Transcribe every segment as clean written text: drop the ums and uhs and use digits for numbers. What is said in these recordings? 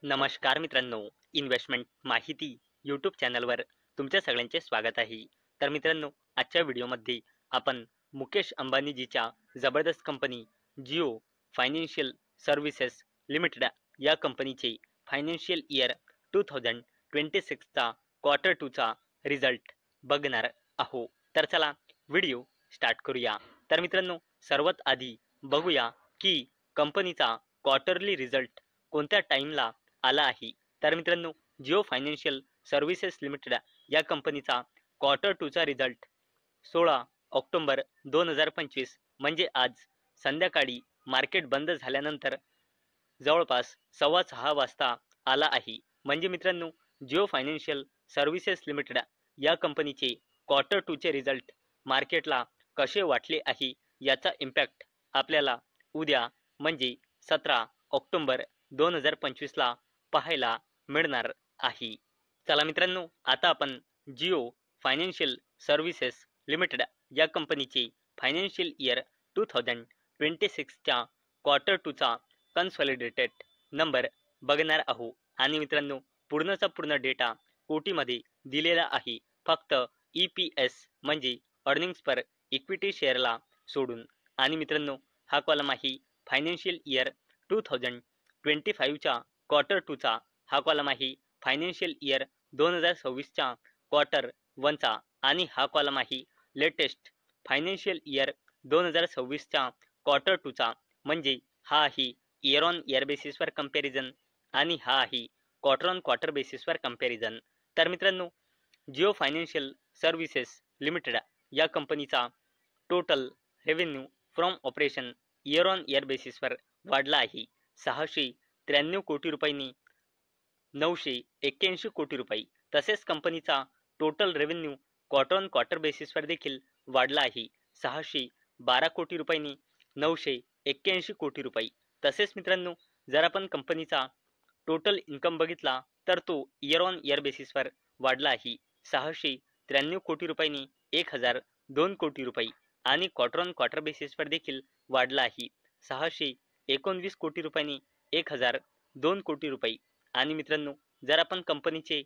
नमस्कार मित्रांनो, इन्व्हेस्टमेंट माहिती यूट्यूब चॅनलवर तुमच्या सगळ्यांचे स्वागत आहे. तर मित्रांनो, आजच्या व्हिडिओमध्ये आपण मुकेश अंबानीजीच्या जबरदस्त company Jio financial services limited या कंपनीचे फायनान्शियल इयर 2026चा क्वार्टर 2चा रिझल्ट बघणार आहोत. तर चला व्हिडिओ स्टार्ट करूया. तर मित्रांनो, सर्वात आधी बघूया की कंपनीचा क्वार्टरली रिझल्ट कोणत्या टाइमला आला आहे. तर मित्रांनो, जिओ फायनान्शियल सर्व्हिसेस लिमिटेड या कंपनीचा क्वार्टर 2चा रिझल्ट 16 ऑक्टोबर 2025 म्हणजे आज संध्याकाळी मार्केट बंद झाल्यानंतर जवळपास 6:15 वाजता आला आहे. म्हणजे मित्रांनो, जिओ फायनान्शियल सर्व्हिसेस लिमिटेड या कंपनीचे क्वार्टर 2चे रिझल्ट मार्केटला कसे वाटले आहे याचा इम्पॅक्ट आपल्याला उद्या म्हणजे 17 ऑक्टोबर 2025ला पाहायला मिळणार आहे. चला मित्रांनो, आता आपण जिओ फायनान्शियल सर्व्हिसेस लिमिटेड या कंपनीचे फायनान्शियल इयर 2026च्या क्वार्टर 2चा कन्सॉलिडेटेड नंबर बघणार आहोत. आणि मित्रांनो, पूर्णचा पूर्ण डेटा कोटीमध्ये दिलेला आहे, फक्त EPS म्हणजे अर्निंग्स पर इक्विटी शेअरला सोडून. आणि मित्रांनो, हा कॉलम आहे फायनान्शियल इयर 2025च्या क्वार्टर 2चा, हा कॉलम आहे फायनान्शियल इयर 2026च्या क्वार्टर 1चा आणि हा कॉलम आहे लेटेस्ट फायनान्शियल इयर 2026च्या क्वार्टर 2चा. म्हणजे हा आहे इयर ऑन इयर बेसिसवर कंपॅरिझन आणि हा आहे क्वार्टर ऑन क्वार्टर बेसिसवर कंपॅरिझन. तर मित्रांनो, जिओ फायनान्शियल सर्व्हिसेस लिमिटेड या कंपनीचा total revenue from operation year on year बेसिसवर वाढला आहे 693 कोटी रुपयांनी 981 कोटी रुपये. तसेच कंपनीचा total revenue quarter on quarter बेसिसवर देखील वाढला आहे 612 कोटी रुपयांनी 981 कोटी रुपये. तसेच मित्रांनो, जर आपण कंपनीचा टोटल इन्कम बघितला तर तो इयर ऑन इयर बेसिसवर वाढला आहे 693 कोटी रुपयांनी 1002 कोटी रुपये आणि क्वार्टर ऑन क्वार्टर बेसिसवर देखील वाढला आहे 619 कोटी रुपयांनी 1002 कोटी रुपये. आणि मित्रांनो, जर आपण कंपनीचे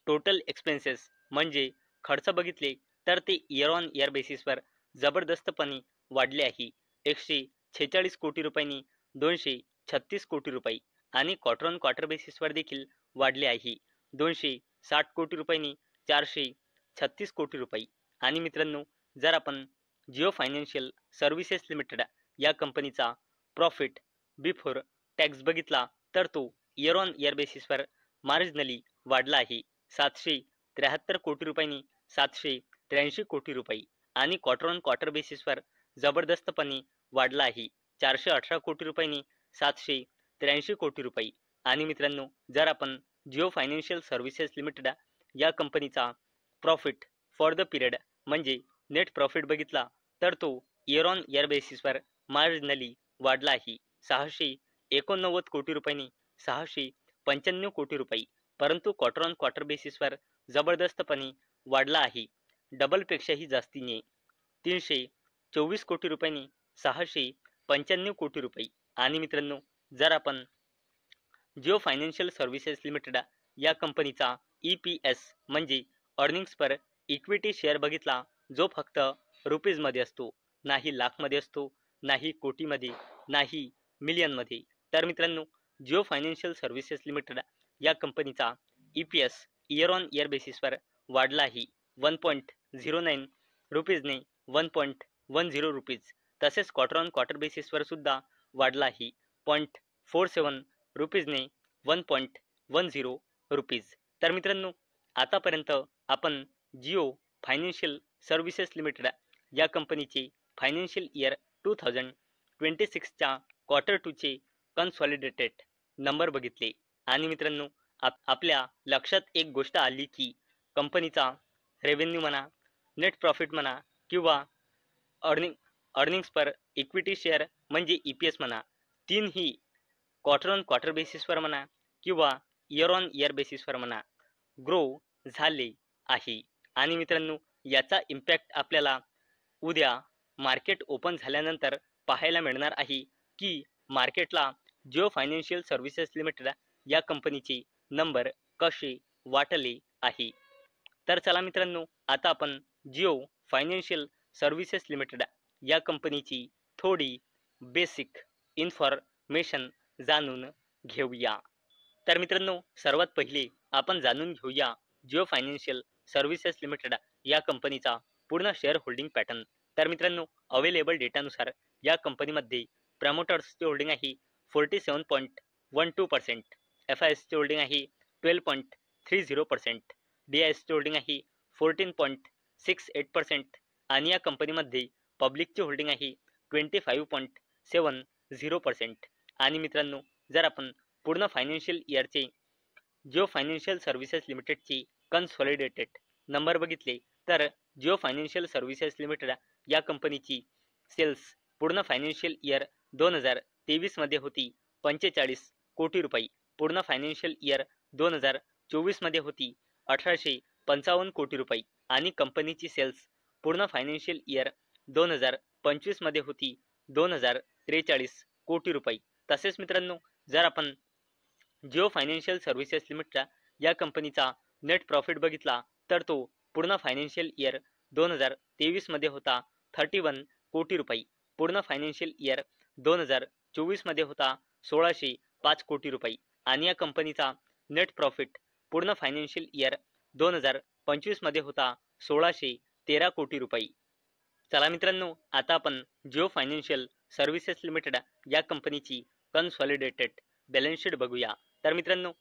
टोटल एक्सपेन्सेस म्हणजे खर्च बघितले तर ते इयर ऑन इयर बेसिसवर जबरदस्तपणे वाढले आहे 146 कोटी रुपयांनी 236 कोटी रुपये आणि क्वार्टर ऑन क्वार्टर बेसिसवर देखील वाढले आहे 260 कोटी रुपयांनी 436 कोटी रुपये. आणि मित्रांनो, जर आपण जिओ फायनान्शियल सर्व्हिसेस लिमिटेड या कंपनीचा प्रॉफिट बिफोर टॅक्स बघितला तर तो इयर ऑन इयर बेसिसवर मार्जिनली वाढला आहे 773 कोटी रुपयांनी 783 कोटी रुपये आणि क्वार्टर ऑन क्वार्टर बेसिसवर जबरदस्तपणे वाढला आहे 418 कोटी रुपयांनी 783 कोटी रुपये. आणि मित्रांनो, जर आपण जिओ फायनान्शियल सर्व्हिसेस लिमिटेड या कंपनीचा प्रॉफिट फॉर द पिरियड म्हणजे नेट प्रॉफिट बघितला तर तो इयर ऑन इयर बेसिसवर मार्जिनली वाढला आहे 689 कोटी रुपयांनी 695 कोटी रुपये. परंतु क्वार्टर ऑन क्वार्टर बेसिसवर जबरदस्तपणे वाढला आहे डबलपेक्षाही जास्तीने 324 कोटी रुपयांनी 695 कोटी रुपये. आणि मित्रांनो, जर आपण जिओ फायनान्शियल सर्व्हिसेस लिमिटेड या कंपनीचा EPS म्हणजे अर्निंग्स पर इक्विटी शेअर बघितला, जो फक्त रुपीजमध्ये असतो, नाही लाखमध्ये असतो, नाही कोटीमध्ये, नाही मिलियनमध्ये. तर मित्रांनो, जिओ फायनान्शियल सर्व्हिसेस लिमिटेड या कंपनीचा EPS इयर ऑन इयर बेसिसवर वाढला आहे 1.09 रुपीजने 1.10 रुपीज. तसेच क्वार्टर ऑन क्वार्टर बेसिसवर सुद्धा वाढला आहे 0.47 रुपीजने 1.10 रुपीज. तर मित्रांनो, आतापर्यंत आपण जिओ फायनान्शियल सर्व्हिसेस लिमिटेड या कंपनीचे फायनान्शियल इयर 2026च्या क्वार्टर 2चे कन्सॉलिडेटेड नंबर बघितले. आणि मित्रांनो, आपल्या लक्षात एक गोष्ट आली की कंपनीचा रेव्हेन्यू म्हणा, नेट प्रॉफिट म्हणा किंवा अर्निंग्स पर इक्विटी शेअर म्हणजे EPS म्हणा, तीनही क्वार्टर ऑन क्वार्टर बेसिसवर म्हणा किंवा इयर ऑन इयर बेसिसवर म्हणा ग्रो झाले आहे. आणि मित्रांनो, याचा इम्पॅक्ट आपल्याला उद्या मार्केट ओपन झाल्यानंतर पाहायला मिळणार आहे की मार्केटला जिओ फायनान्शियल सर्व्हिसेस लिमिटेड या कंपनीचे नंबर कसे वाटले आहे. तर चला मित्रांनो, आता आपण जिओ फायनान्शियल सर्व्हिसेस लिमिटेड या कंपनीची थोडी बेसिक इन्फॉर्मेशन जाणून घेऊया. तर मित्रांनो, सर्वात पहिले आपण जाणून घेऊया जिओ फायनान्शियल सर्व्हिसेस लिमिटेड या कंपनीचा पूर्ण शेअर होल्डिंग पॅटर्न. तर मित्रांनो, अवेलेबल डेटानुसार या कंपनीमध्ये प्रमोटर्सची होल्डिंग आहे 47.12%, FISची होल्डिंग आहे 12.30%, DISची होल्डिंग आहे 14.68% आणि या कंपनीमध्ये पब्लिकची होल्डिंग आहे 25.70%. आणि मित्रांनो, जर आपण पूर्ण फायनान्शियल इयरचे जिओ फायनान्शियल सर्व्हिसेस लिमिटेडची कन्सॉलिडेटेड नंबर बघितले तर जिओ फायनान्शियल सर्व्हिसेस लिमिटेड या कंपनीची सेल्स पूर्ण फायनान्शियल इयर 2023 मध्ये होती 45 कोटी रुपये, पूर्ण फायनान्शियल इयर 2024 मध्ये होती 1855 कोटी रुपये आणि कंपनीची सेल्स पूर्ण फायनान्शियल इयर 2025 मध्ये होती 2043 कोटी रुपये. तसेच मित्रांनो, जर आपण जिओ फायनान्शियल सर्व्हिसेस लिमिटेड या कंपनीचा नेट प्रॉफिट बघितला तर तो पूर्ण फायनान्शियल इयर 2023 मध्ये होता 31 कोटी रुपये, पूर्ण फायनान्शियल इयर 2024 मध्ये होता 1605 कोटी रुपये आणि या कंपनीचा नेट प्रॉफिट पूर्ण फायनान्शियल इयर 2025 मध्ये होता 1613 कोटी रुपये. चला मित्रांनो, आता आपण जिओ फायनान्शियल सर्व्हिसेस लिमिटेड या कंपनीची कन्सॉलिडेटेड बॅलन्स शीट बघूया. तर मित्रांनो,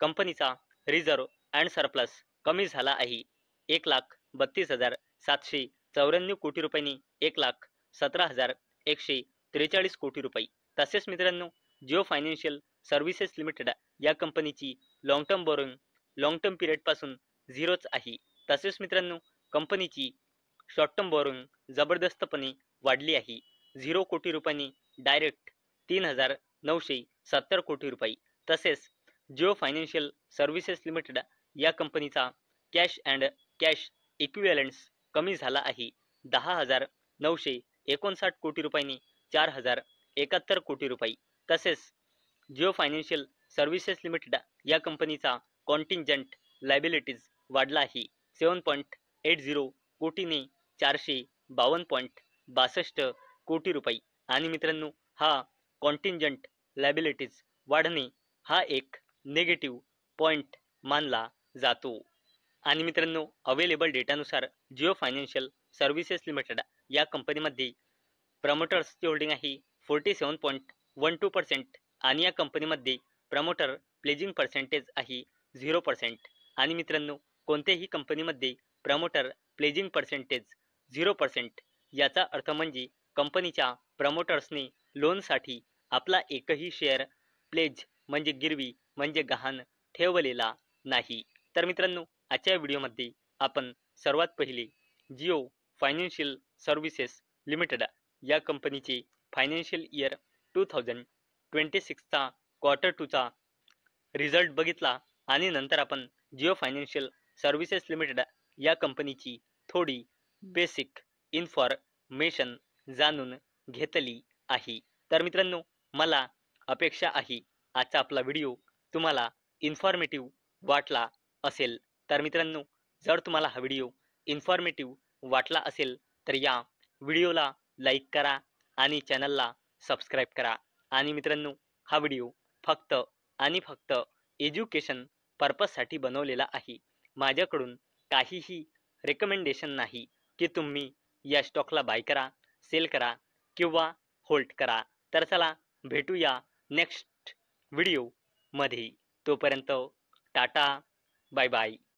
कंपनीचा रिझर्व अँड सरप्लस कमी झाला आहे 1,32,794 कोटी रुपयांनी 1,17,143 कोटी रुपये. तसेच मित्रांनो, जिओ फायनान्शियल सर्व्हिसेस लिमिटेड या कंपनीची long term borrowing long term period पासून झिरोच आहे. तसेच मित्रांनो, कंपनीची शॉर्ट टर्म बोरोइंग जबरदस्तपणे वाढली आहे 0 कोटी रुपयांनी डायरेक्ट 3,970 कोटी रुपये. तसेच जिओ फायनान्शियल सर्व्हिसेस लिमिटेड या कंपनीचा कॅश अँड कॅश इक्विव्हॅलंट्स कमी झाला आहे 10,959 कोटी रुपयांनी 4,071 कोटी रुपये. तसेच जिओ फायनान्शियल सर्व्हिसेस लिमिटेड या कंपनीचा कॉन्टिंजंट लायबिलिटीज वाढला आहे 7.80 कोटीने 452.62 कोटी रुपये. आणि मित्रांनो, हा कॉन्टिंजंट लायबिलिटीज वाढणे हा एक नेगेटिव्ह पॉइंट मानला जातो. आणि मित्रांनो, अवेलेबल डेटानुसार जिओ फायनान्शियल सर्व्हिसेस लिमिटेड या कंपनीमध्ये प्रमोटर्सची होल्डिंग आहे 47.12% आणि या कंपनीमध्ये प्रमोटर प्लेजिंग पर्सेंटेज आहे 0%. आणि मित्रांनो, कोणत्याही कंपनीमध्ये प्रमोटर प्लेजिंग पर्सेंटेज 0% याचा अर्थ म्हणजे कंपनीच्या प्रमोटर्सने लोनसाठी आपला एकही शेअर प्लेज म्हणजे गिरवी म्हणजे गहाण ठेवलेला नाही. तर मित्रांनो, आजच्या व्हिडिओमध्ये आपण सर्वात पहिले जिओ फायनान्शियल सर्व्हिसेस लिमिटेड या कंपनीचे फायनान्शियल इयर 2026चा क्वार्टर 2चा रिझल्ट बघितला आणि नंतर आपण जिओ फायनान्शियल सर्व्हिसेस लिमिटेड या कंपनीची थोडी बेसिक इन्फॉर्मेशन जाणून घेतली आहे. तर मित्रांनो, मला अपेक्षा आहे आजचा आपला व्हिडिओ तुम्हाला इन्फॉर्मेटिव्ह वाटला असेल. तर मित्रांनो, जर तुम्हाला हा व्हिडिओ इन्फॉर्मेटिव्ह वाटला असेल तर या व्हिडिओला लाईक करा आणि चॅनलला सबस्क्राईब करा. आणि मित्रांनो, हा व्हिडिओ फक्त आणि फक्त एज्युकेशन पर्पजसाठी बनवलेला आहे. माझ्याकडून काहीही रेकमेंडेशन नाही की तुम्ही या स्टॉकला बाय करा, सेल करा किंवा होल्ड करा. तर चला भेटूया नेक्स्ट व्हिडिओमध्ये. तोपर्यंत टाटा, बाय बाय.